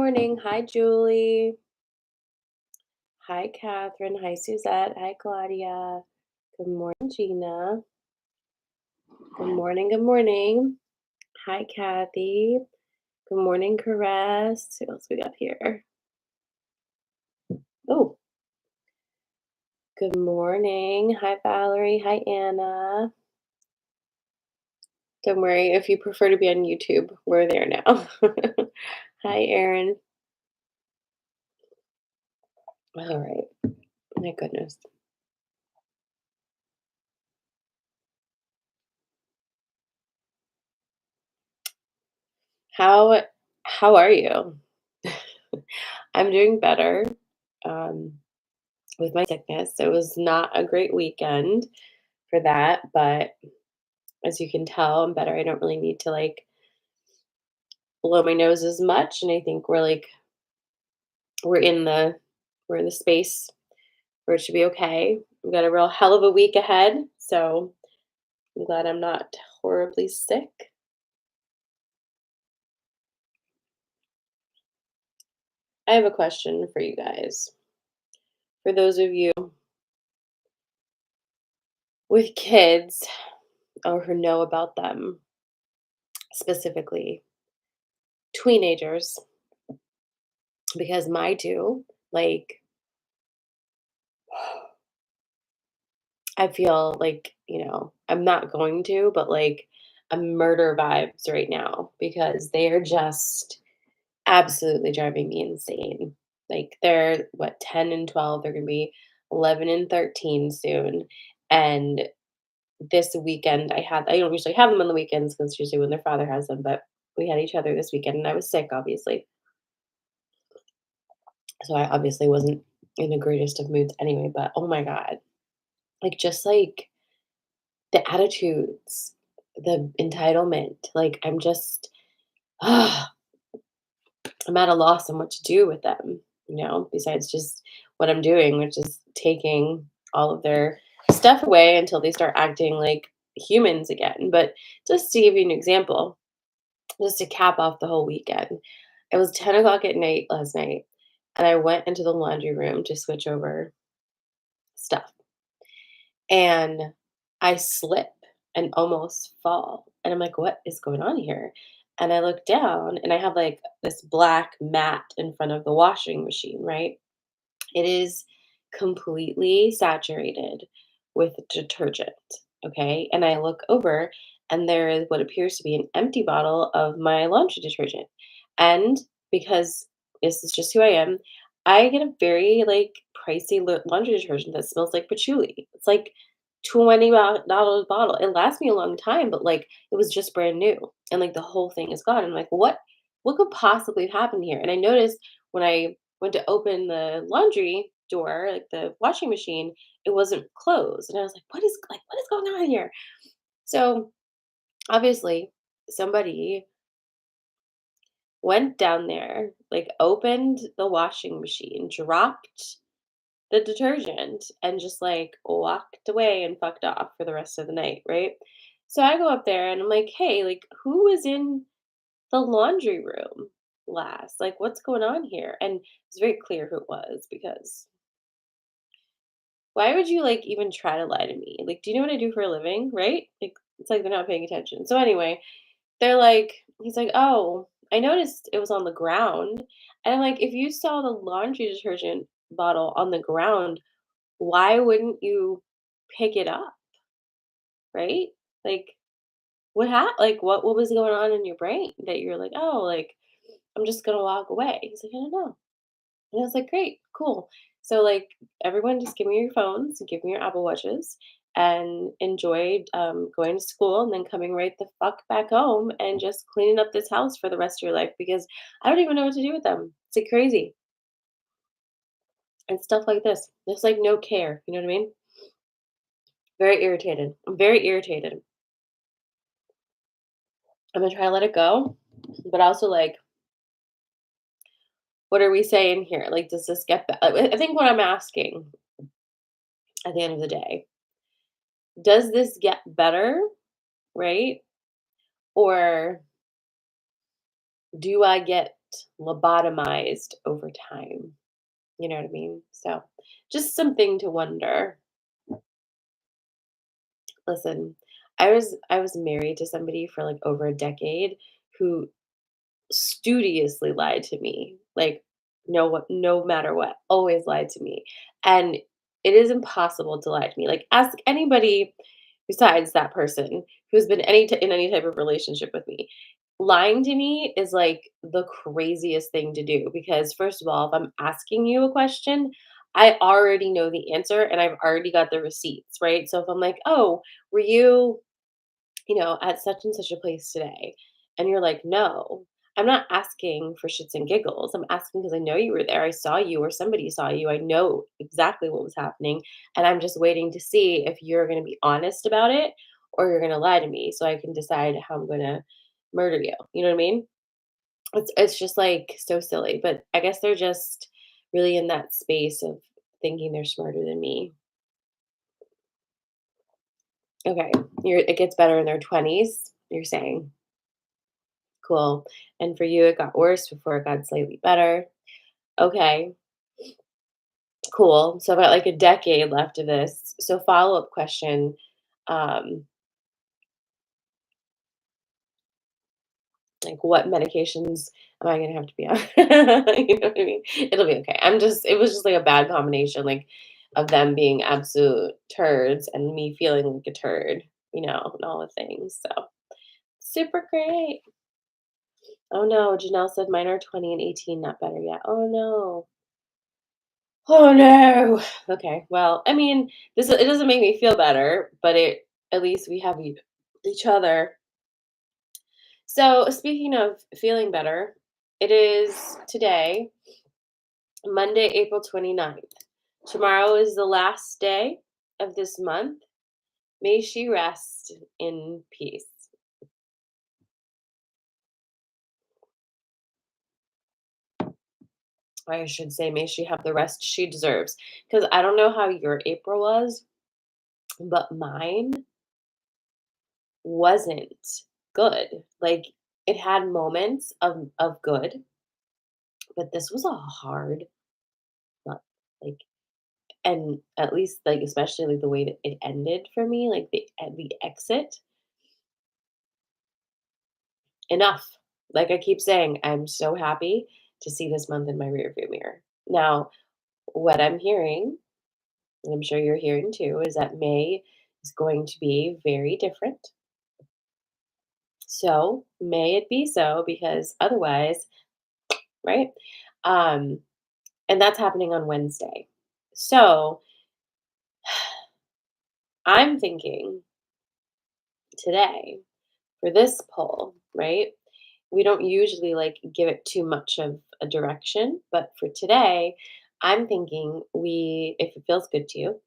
morning. Hi, Julie. Hi, Catherine. Hi, Suzette. Hi, Claudia. Good morning, Gina. Good morning. Good morning. Hi, Kathy. Good morning, Caress. Who else we got here? Oh, good morning. Hi, Valerie. Hi, Anna. Don't worry if you prefer to be on YouTube. We're there now. Hi, Erin. All right. My goodness. How how are you? I'm doing better. Um, with my sickness. It was not a great weekend for that, but as you can tell, I'm better. I don't really need to blow my nose as much, and I think we're in the we're in the space where it should be okay. We've got a real hell of a week ahead, so I'm glad I'm not horribly sick. I have a question for you guys. For those of you with kids or who know about them, specifically teenagers, because my two, like I feel like, I'm not going to, but I'm murder vibes right now because they are just absolutely driving me insane. Like they're what, 10 and 12, they're going to be 11 and 13 soon. And this weekend I don't usually have them on the weekends because usually when their father has them, but we had each other this weekend and I was sick, obviously. So I obviously wasn't in the greatest of moods anyway, but oh my God. Just the attitudes, the entitlement, I'm just I'm at a loss on what to do with them, besides just what I'm doing, which is taking all of their stuff away until they start acting like humans again. But just to give you an example, just to cap off the whole weekend, it was 10 o'clock at night last night, and I went into the laundry room to switch over stuff. And I slip and almost fall. And I'm like, "What is going on here?" And I look down and I have this black mat in front of the washing machine, right? It is completely saturated with detergent. Okay. And I look over and there is what appears to be an empty bottle of my laundry detergent. And because this is just who I am, I get a very pricey laundry detergent that smells like patchouli. It's like $20 bottle. It lasts me a long time, but it was just brand new. And the whole thing is gone. I'm like, what could possibly have happened here? And I noticed when I went to open the laundry door, the washing machine, it wasn't closed. And I was like, what is going on here? So obviously somebody went down there, opened the washing machine, dropped the detergent, and just walked away and fucked off for the rest of the night, right? So I go up there and I'm like, hey, who was in the laundry room last? What's going on here? And it's very clear who it was because why would you even try to lie to me? Do you know what I do for a living, right? It's like they're not paying attention. So anyway, he's like, "Oh, I noticed it was on the ground." And I'm like, "If you saw the laundry detergent bottle on the ground, why wouldn't you pick it up, right? Like, what was going on in your brain that you're like, "Oh, I'm just gonna walk away." He's like, "I don't know." And I was like, "Great, cool." So, everyone just give me your phones and give me your Apple Watches and enjoy going to school and then coming right the fuck back home and just cleaning up this house for the rest of your life because I don't even know what to do with them. It's crazy. And stuff like this. There's no care. You know what I mean? Very irritated. I'm very irritated. I'm gonna try to let it go, but also what are we saying here? Does this get better? I think what I'm asking at the end of the day, does this get better, right? Or do I get lobotomized over time. You know what I mean? So, just something to wonder. Listen, I was married to somebody for like over a decade who studiously lied to me, like, no matter what, always lied to me, and it is impossible to lie to me, like, ask anybody besides that person who's been in any type of relationship with me. Lying to me is, like, the craziest thing to do because, first of all, if I'm asking you a question, I already know the answer and I've already got the receipts, right? So if I'm like, "Oh, were you at such and such a place today?" And you're like, "No." I'm not asking for shits and giggles. I'm asking because I know you were there. I saw you or somebody saw you. I know exactly what was happening. And I'm just waiting to see if you're going to be honest about it or you're going to lie to me so I can decide how I'm going to murder you. You know what I mean? It's just like so silly. But I guess they're just really in that space of thinking they're smarter than me. Okay. It gets better in their 20s, you're saying. Cool. And for you, it got worse before it got slightly better. Okay, cool. So about like a decade left of this. So follow-up question, um, like what medications am I gonna have to be on? You know what I mean? It'll be okay. It was just like a bad combination, like of them being absolute turds and me feeling like a turd, and all the things. So super great. Oh no, Janelle said mine are 20 and 18, not better yet. Oh no. Oh, no. Okay, well, I mean, this it doesn't make me feel better, but at least we have each other. So, speaking of feeling better, it is today, Monday, April 29th. Tomorrow is the last day of this month. May she rest in peace. I should say, may she have the rest she deserves. Because I don't know how your April was, but mine wasn't good. Like, it had moments of good, but this was a hard month. Like, and at least, like, especially, like, the way that it ended for me, like, the exit, enough. Like I keep saying, I'm so happy to see this month in my rearview mirror. Now, what I'm hearing, and I'm sure you're hearing too, is that May is going to be very different. So, may it be so because otherwise, right? Um, and that's happening on Wednesday. So I'm thinking today for this poll, right? We don't usually like give it too much of a direction, but for today, I'm thinking if it feels good to you,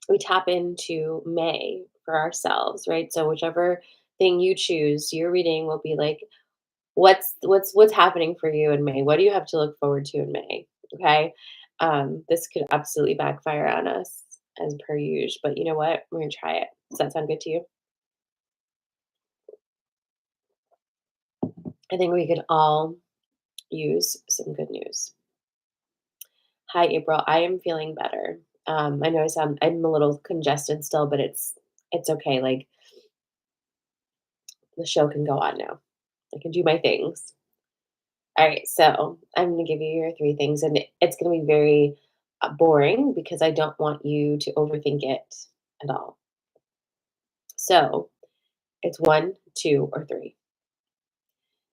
we tap into May for ourselves, right? So whichever thing you choose, your reading will be like, what's happening for you in May? What do you have to look forward to in May? Okay. This could absolutely backfire on us as per usual, but you know what? We're gonna try it. Does that sound good to you? I think we could all use some good news. Hi, April. I am feeling better. I know I'm a little congested still, but it's okay. Like the show can go on now. I can do my things. All right, so I'm going to give you your three things, and it's going to be very boring because I don't want you to overthink it at all. So it's one, two, or three.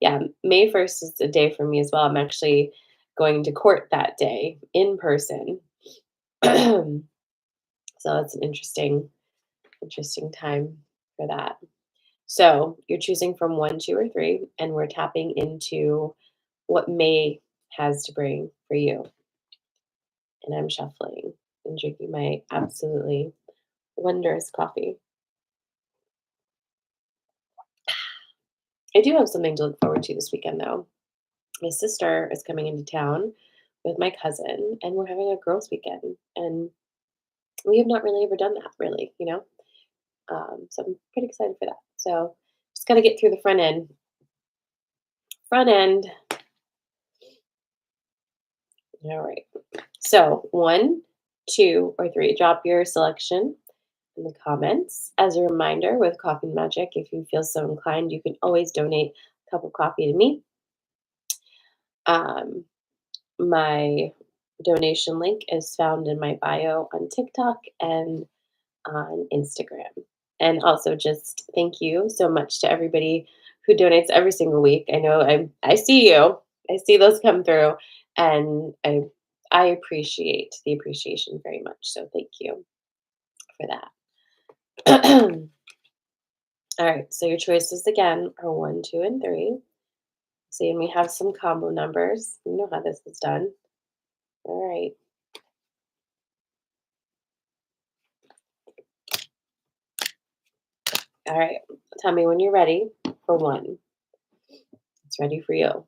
Yeah, May 1st is a day for me as well. I'm actually going to court that day in person. So that's an interesting time for that. So you're choosing from one, two, or three, and we're tapping into what May has to bring for you. And I'm shuffling and drinking my absolutely wondrous coffee. I do have something to look forward to this weekend, though. My sister is coming into town with my cousin, and we're having a girls' weekend. And we have not really ever done that, really. So I'm pretty excited for that. So just got to get through the front end front end. All right. So, one, two, or three. Drop your selection in the comments. As a reminder, with Coffee and Magic, if you feel so inclined, you can always donate a cup of coffee to me. Um, my donation link is found in my bio on TikTok and on Instagram. And also, just thank you so much to everybody who donates every single week. I know I see you. I see those come through, and I appreciate the appreciation very much. So thank you for that. All right. So your choices again are one, two, and three. See, and we have some combo numbers. You know how this is done. All right. All right. Tell me when you're ready for one. It's ready for you.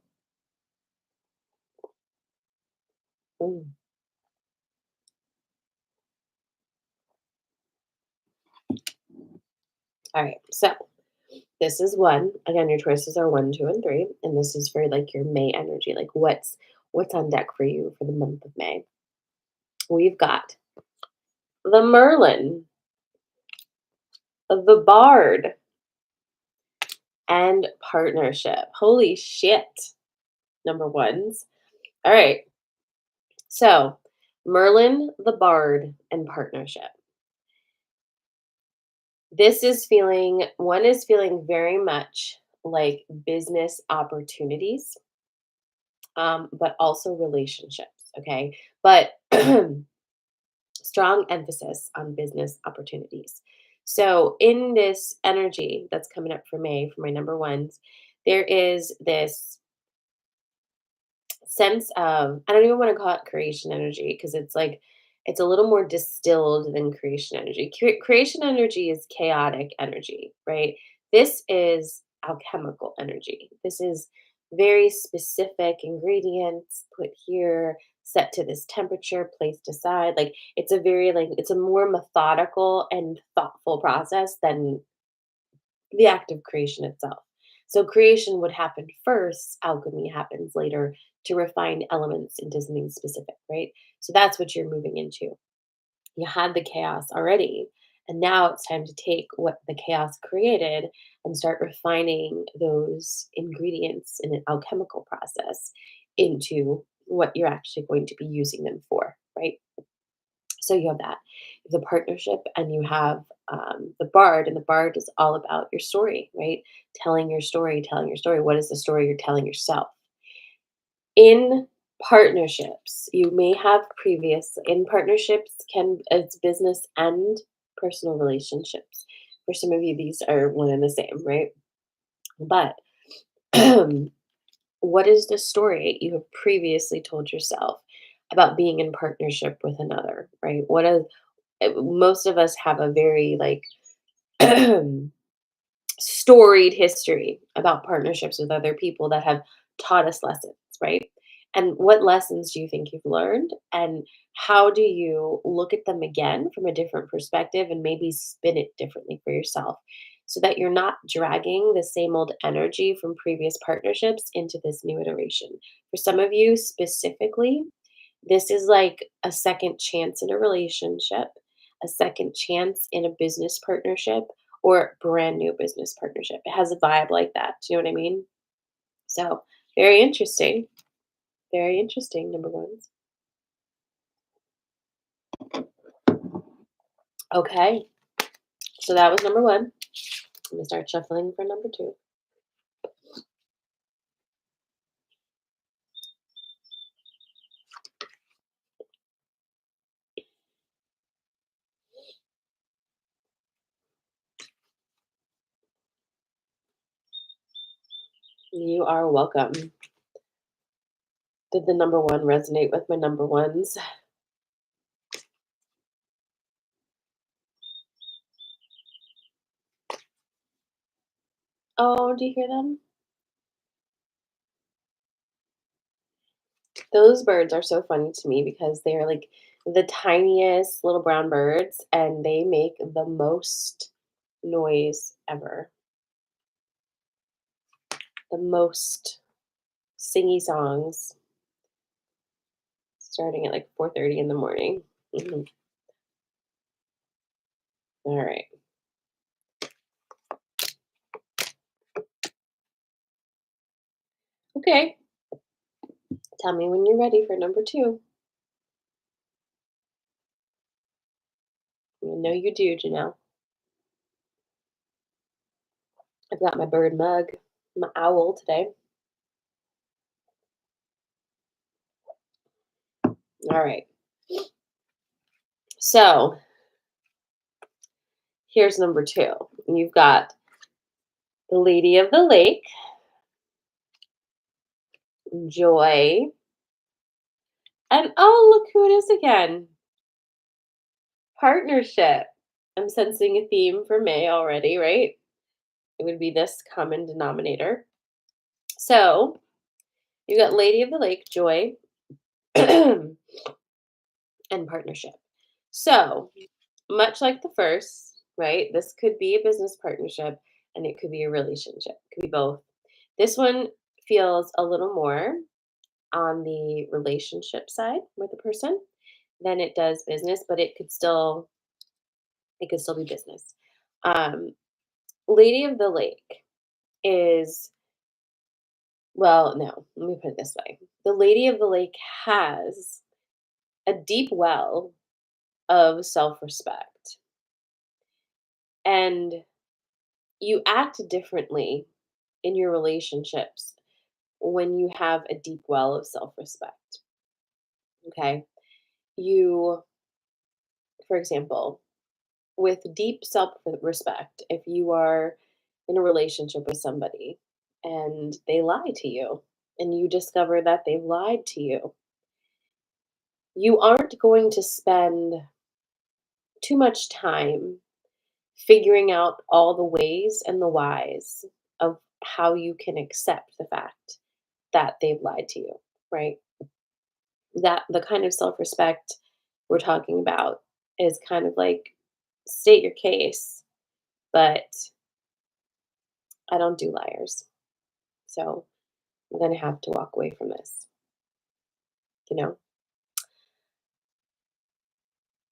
Mm. All right. So this is one. Again, your choices are one, two, and three. And this is for like your May energy. Like what's on deck for you for the month of May? We've got the Merlin, the Bard, and partnership. Holy shit. Number ones. All right. So Merlin, the Bard, and partnership. This is feeling one is feeling very much like business opportunities, but also relationships. Okay. But strong emphasis on business opportunities. So, in this energy that's coming up for May, for my number ones, there is this sense of, I don't even want to call it creation energy because it's like, it's a little more distilled than creation energy. Creation energy is chaotic energy, right? This is alchemical energy. This is very specific ingredients put here, set to this temperature, placed aside. Like it's a very like it's a more methodical and thoughtful process than the act of creation itself. So creation would happen first, alchemy happens later to refine elements into something specific, right? So that's what you're moving into. You had the chaos already, and now it's time to take what the chaos created and start refining those ingredients in an alchemical process into what you're actually going to be using them for, right? So you have that, the partnership, and you have the bard, and the bard is all about your story, right? Telling your story, telling your story. What is the story you're telling yourself? In partnerships, you may have previous in partnerships can it's business and personal relationships. For some of you, these are one and the same, right? But what is the story you have previously told yourself about being in partnership with another, right? Most of us have a very like storied history about partnerships with other people that have taught us lessons, right? And what lessons do you think you've learned? And how do you look at them again from a different perspective and maybe spin it differently for yourself so that you're not dragging the same old energy from previous partnerships into this new iteration? For some of you specifically, this is like a second chance in a relationship, a second chance in a business partnership, or brand new business partnership. It has a vibe like that. Do you know what I mean? So, very interesting. Very interesting, number ones. Okay, so that was number one. Let me start shuffling for number two. You are welcome. Did the number one resonate with my number ones? Oh, do you hear them? Those birds are so funny to me because they're like the tiniest little brown birds and they make the most noise ever. The most. singy songs starting at like 4:30 in the morning. Mhm. All right. Okay. Tell me when you're ready for number two. I know you do, Janelle. I've got my bird mug, my owl today. All right. So here's number two. You've got the Lady of the Lake, Joy, and oh, look who it is again. Partnership. I'm sensing a theme for May already, right? It would be this common denominator. So you got Lady of the Lake, Joy, and partnership. So, much like the first, right? This could be a business partnership and it could be a relationship. It could be both. This one feels a little more on the relationship side with the person than it does business, but it could still be business. Um, Lady of the Lake is well, no, let me put it this way. The Lady of the Lake has a deep well of self-respect, and you act differently in your relationships when you have a deep well of self-respect. Okay? You, for example, with deep self-respect, if you are in a relationship with somebody and they lie to you and you discover that they've lied to you, you aren't going to spend too much time figuring out all the ways and the whys of how you can accept the fact that they've lied to you, right? That the kind of self-respect we're talking about is kind of like state your case, but I don't do liars. So I'm going to have to walk away from this, you know?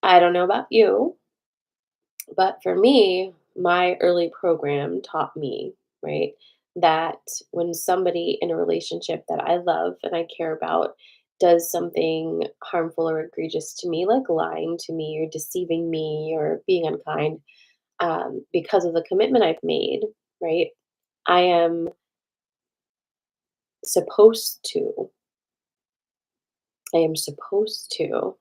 I don't know about you, but for me, my early program taught me, right, that when somebody in a relationship that I love and I care about does something harmful or egregious to me, like lying to me or deceiving me or being unkind, because of the commitment I've made, right, I am supposed to, I am supposed to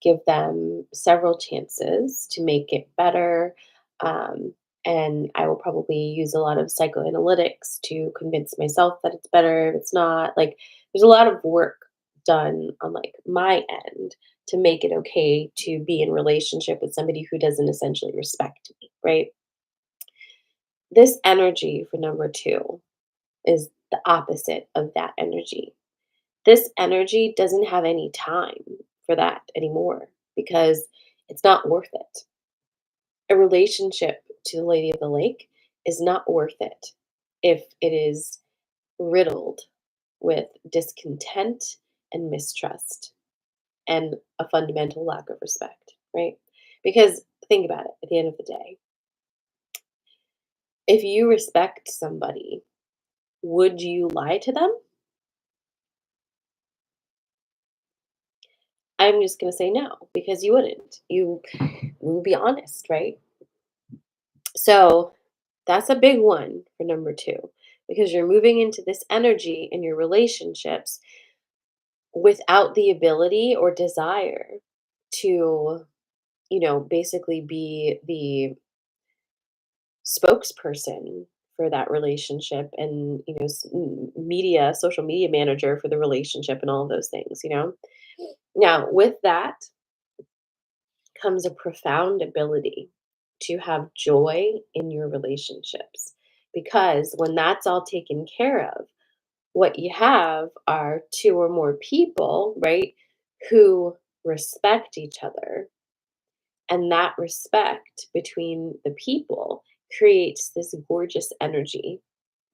give them several chances to make it better. Um, and I will probably use a lot of psychoanalytics to convince myself that it's better if it's not. Like, there's a lot of work done on like my end to make it okay to be in relationship with somebody who doesn't essentially respect me, right? This energy for number two is the opposite of that energy. This energy doesn't have any time for that anymore because it's not worth it. A relationship to the Lady of the Lake is not worth it if it is riddled with discontent and mistrust and a fundamental lack of respect, right? Because think about it at the end of the day. If you respect somebody, would you lie to them? I'm just going to say no because you wouldn't. You will be honest, right? So that's a big one for number two because you're moving into this energy in your relationships without the ability or desire to, basically be the spokesperson for that relationship and, media, social media manager for the relationship and all of those things. Now, with that comes a profound ability to have joy in your relationships. Because when that's all taken care of, what you have are two or more people, right, who respect each other. And that respect between the people creates this gorgeous energy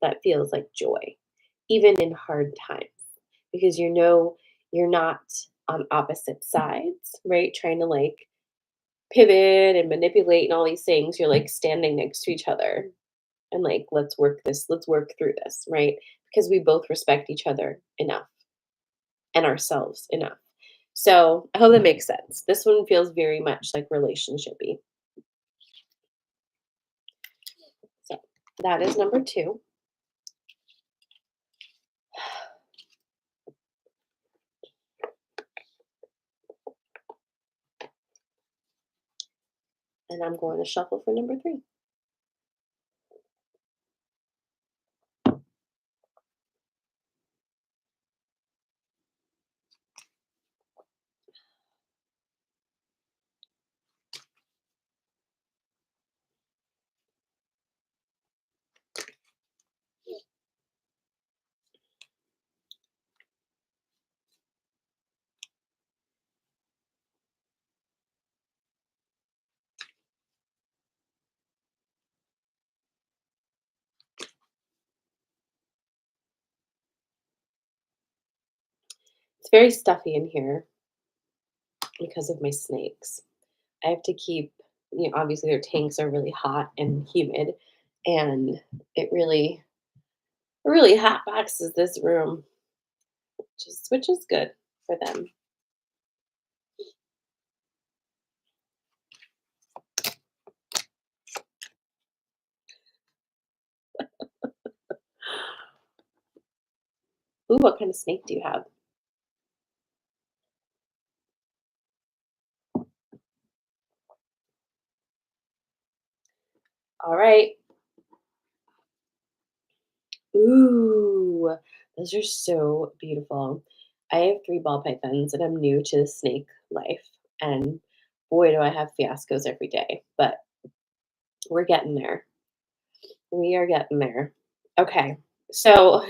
that feels like joy. even in hard times, because you know you're not on opposite sides, right? Trying to like pivot and manipulate and all these things. You're like standing next to each other and like, let's work through this, right? Because we both respect each other enough and ourselves enough. So I hope that makes sense. This one feels very much like relationshipy. So that is number two. And I'm going to shuffle for number three. It's very stuffy in here because of my snakes. I have to keep, obviously their tanks are really hot and humid, and it really hot boxes this room, which is good for them. Ooh, what kind of snake do you have? All right. Ooh, those are so beautiful. I have three ball pythons and I'm new to the snake life. And boy, do I have fiascos every day, but we're getting there. We are getting there. Okay. So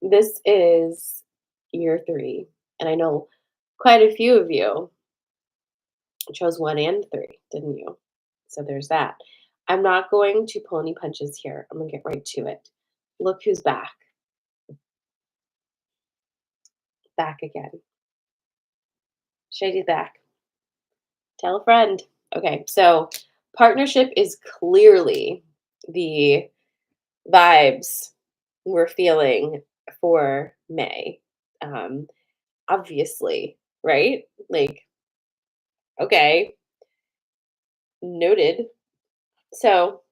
this is year three. And I know quite a few of you chose one and three, didn't you? So there's that. I'm not going to pull any punches here. I'm going to get right to it. Look who's back. Back again. Shady's back. Tell a friend. Okay, so partnership is clearly the vibes we're feeling for May. Um, obviously, right? Like, okay, noted. So,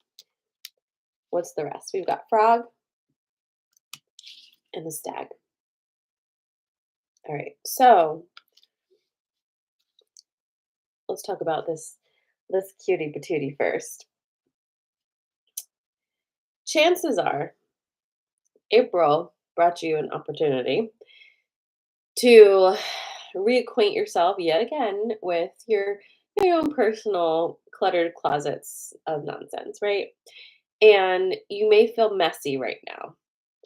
what's the rest? We've got frog and the stag. All right, so let's talk about this cutie patootie first. Chances are, April brought you an opportunity to reacquaint yourself yet again with your own personal cluttered closets of nonsense, right? And you may feel messy right now.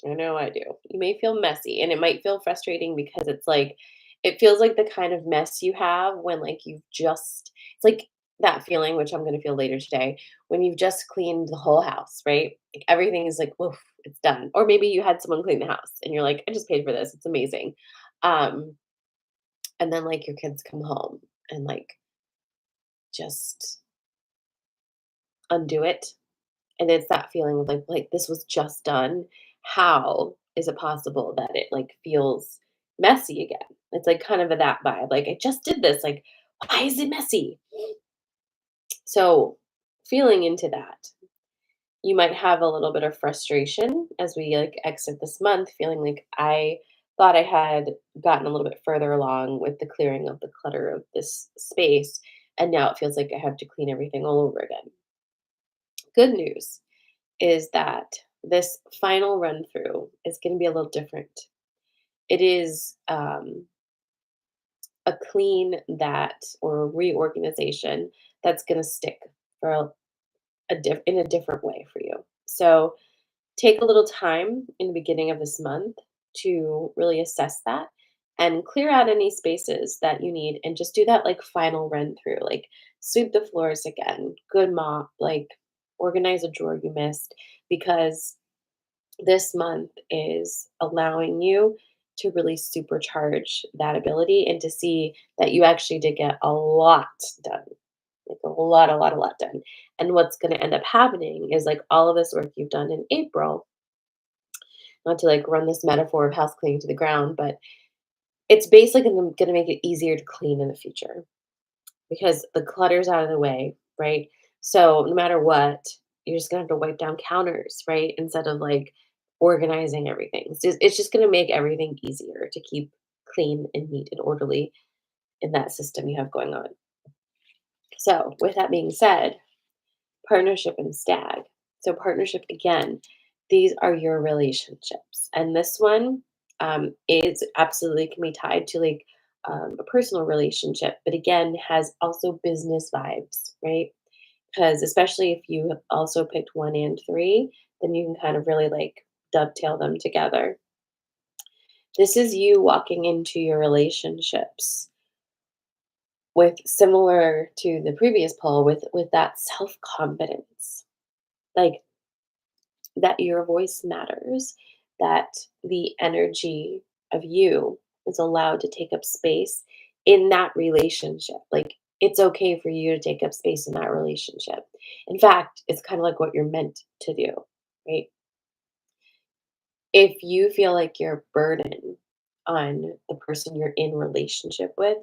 I know I do. You may feel messy and it might feel frustrating because it's like it feels like the kind of mess you have when like it's like that feeling which I'm going to feel later today when you've just cleaned the whole house, right? Like everything is like, oof, it's done. Or maybe you had someone clean the house and you're like, I just paid for this. It's amazing. Um and then like your kids come home and like just undo it. And it's that feeling of like this was just done. How is it possible that it like feels messy again? It's like kind of that vibe. Like I just did this. Like, why is it messy? So feeling into that, you might have a little bit of frustration as we like exit this month, feeling like I thought I had gotten a little bit further along with the clearing of the clutter of this space. And now it feels like I have to clean everything all over again. Good news is that this final run through is going to be a little different. It is a clean that or a reorganization that's going to stick for in a different way for you. So take a little time in the beginning of this month to really assess that and clear out any spaces that you need and just do that like final run through, like sweep the floors again, good mop, like organize a drawer you missed because This month is allowing you to really supercharge that ability and to see that you actually did get a lot done. Like a lot done. And what's going to end up happening is like all of this work you've done in April, not to like run this metaphor of house cleaning to the ground, but it's basically going to make it easier to clean in the future because the clutter's out of the way, right? So no matter what, you're just gonna have to wipe down counters, right? Instead of like organizing everything. It's just gonna make everything easier to keep clean and neat and orderly in that system you have going on. So with that being said, partnership and stag. So partnership again, these are your relationships. And this one is absolutely can be tied to like a personal relationship, but again has also business vibes, right? Because especially if you have also picked 1 and 3, then you can kind of really like dovetail them together. This is you walking into your relationships with similar to the previous poll with that self-confidence. Like that your voice matters, that the energy of you is allowed to take up space in that relationship. Like it's okay for you to take up space in that relationship. In fact, it's kind of like what you're meant to do, right? If you feel like you're a burden on the person you're in relationship with,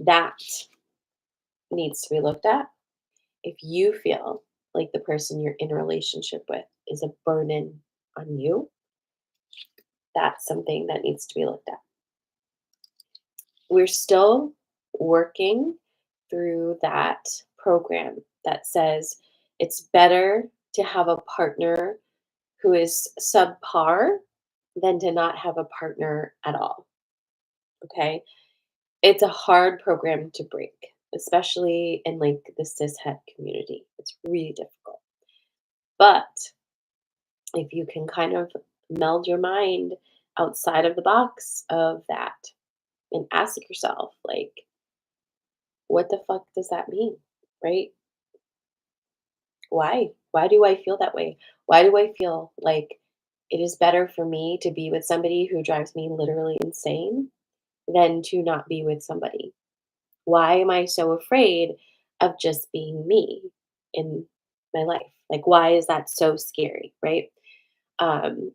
that needs to be looked at. If you feel like the person you're in a relationship with is a burden on you, that's something that needs to be looked at. We're still working through that program that says it's better to have a partner who is subpar than to not have a partner at all. Okay. It's a hard program to break, especially in like the cishet community. It's really difficult. But if you can kind of meld your mind outside of the box of that and ask yourself, like, what the fuck does that mean? Right? Why? Why do I feel that way? Why do I feel like it is better for me to be with somebody who drives me literally insane than to not be with somebody? Why am I so afraid of just being me in my life? Like, why is that so scary? Right? Um,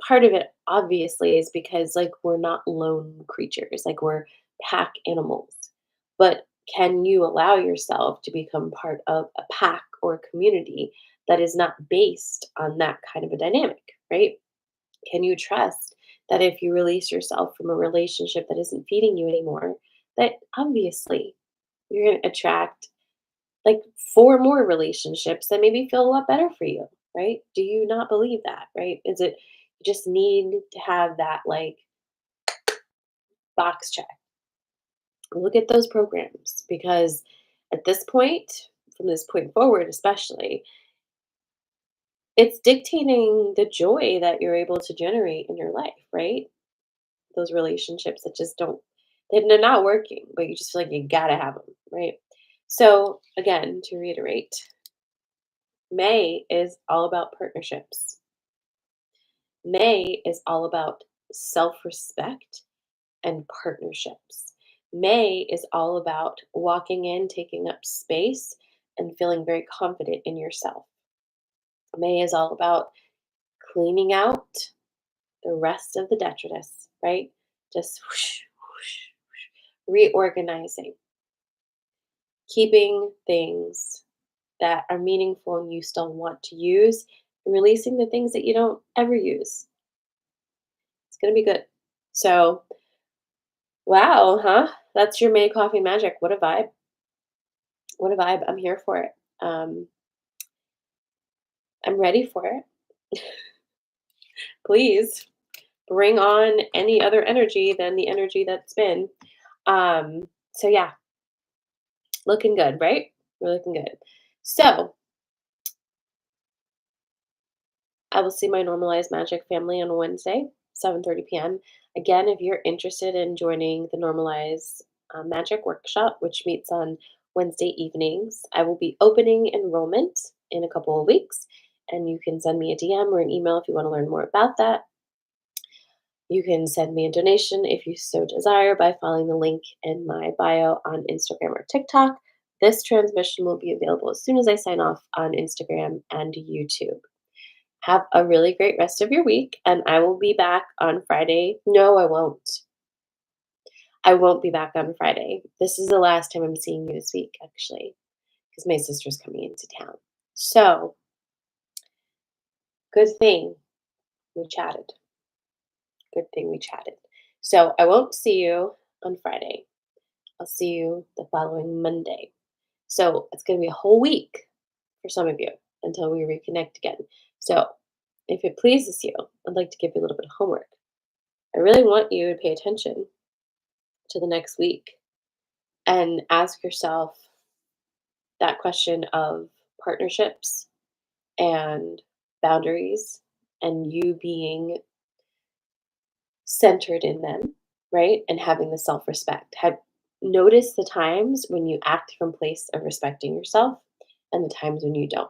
Part of it obviously is because like we're not lone creatures, like we're pack animals. But can you allow yourself to become part of a pack or a community that is not based on that kind of a dynamic, right? Can you trust that if you release yourself from a relationship that isn't feeding you anymore, that obviously you're going to attract like 4 more relationships that maybe feel a lot better for you, right? Do you not believe that, right? Is it you just need to have that like box check? Look at those programs because at this point, from this point forward, especially, it's dictating the joy that you're able to generate in your life, right? Those relationships that just don't, they're not working, but you just feel like you gotta have them, right? So, again, to reiterate, May is all about partnerships. May is all about self respect and partnerships. May is all about walking in, taking up space, and feeling very confident in yourself. May is all about cleaning out the rest of the detritus, right? Just whoosh, whoosh, reorganizing, keeping things that are meaningful and you still want to use, and releasing the things that you don't ever use. It's going to be good. So, wow, huh? That's your May coffee magic. What a vibe. What a vibe. I'm here for it. Um, I'm ready for it. Please bring on any other energy than the energy that's been. So yeah, looking good, right? We're looking good. So I will see my normalized magic family on Wednesday, 7:30 p.m. Again, if you're interested in joining the normalized magic workshop, which meets on Wednesday evenings, I will be opening enrollment in a couple of weeks. and you can send me a DM or an email if you want to learn more about that. You can send me a donation if you so desire by following the link in my bio on Instagram or TikTok. This transmission will be available as soon as I sign off on Instagram and YouTube. Have a really great rest of your week, and I will be back on Friday. No, I won't. I won't be back on Friday. This is the last time I'm seeing you this week, actually, because my sister's coming into town. So, good thing we chatted. Good thing we chatted. So, I won't see you on Friday. I'll see you the following Monday. So, it's going to be a whole week for some of you until we reconnect again. So, if it pleases you, I'd like to give you a little bit of homework. I really want you to pay attention to the next week and ask yourself that question of partnerships and boundaries and you being centered in them, right? And having the self-respect. Have notice the times when you act from place of respecting yourself and the times when you don't.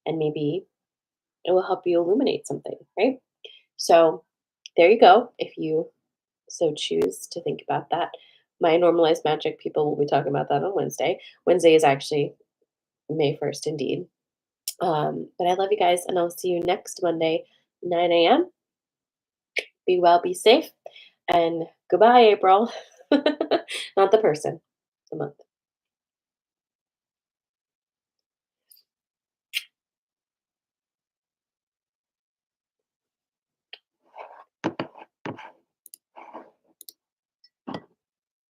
And maybe it will help you illuminate something, right? So there you go. If you so choose to think about that. My normalized magic people will be talking about that on Wednesday. Wednesday is actually May 1st, indeed. But I love you guys, and I'll see you next Monday, 9 a.m. Be well, be safe, and goodbye, April. Not the person, the month.